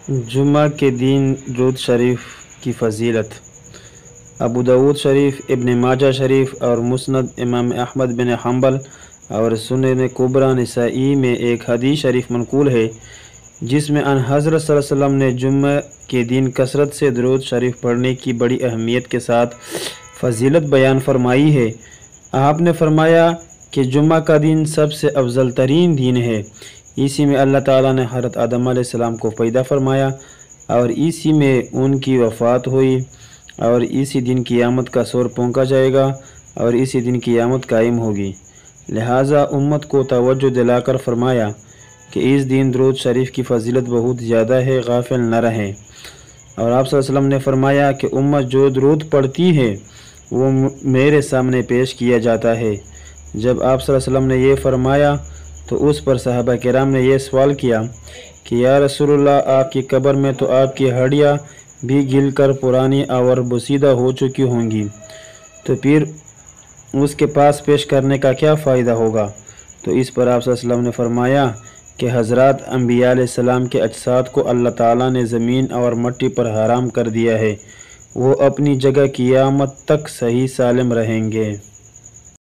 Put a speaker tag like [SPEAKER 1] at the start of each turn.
[SPEAKER 1] जुम्मा के दिन दुरूद शरीफ की फ़जीलत। अबू दाऊद शरीफ, इब्न माजा शरीफ और मुस्नद इमाम अहमद बिन हम्बल और सुनन कुबरा निसाई में एक हदीस शरीफ मनकूल है जिसमें अन हज़रत सल्लल्लाहु अलैहि वसल्लम ने जुम्मा के दिन कसरत से दुरूद शरीफ पढ़ने की बड़ी अहमियत के साथ फ़जीलत बयान फरमाई है। आपने फरमाया कि जुम्मा का दिन सबसे अफजल तरीन दिन है। इसी में अल्लाह ताला ने हज़रत आदम अलैहिस्सलाम को पैदा फरमाया और इसी में उनकी वफ़ात हुई और इसी दिन क़यामत का शोर पहुँचा जाएगा और इसी दिन क़यामत कायम होगी। लिहाजा उम्मत को तवज्जो दिलाकर फरमाया कि इस दिन दुरूद शरीफ की फ़जीलत बहुत ज़्यादा है, गाफिल न रहें। और आप सल्लल्लाहु अलैहि वसल्लम ने फरमाया कि उम्मत जो दुरूद पढ़ती है वो मेरे सामने पेश किया जाता है। जब आप सल्लल्लाहु अलैहि वसल्लम ने ये फरमाया तो उस पर सहाबा किराम ने यह सवाल किया कि या रसूलुल्लाह, आपकी कब्र में तो आपकी हड्डियाँ भी गिल कर पुरानी और बोसीदा हो चुकी होंगी, तो फिर उसके पास पेश करने का क्या फ़ायदा होगा? तो इस पर आप सल्लल्लाहु अलैहि वसल्लम ने फरमाया कि हज़रात अंबिया अलैहिस्सलाम के अजसाद को अल्लाह ताला ने ज़मीन और मिट्टी पर हराम कर दिया है, वो अपनी जगह क़यामत तक सही सालिम रहेंगे।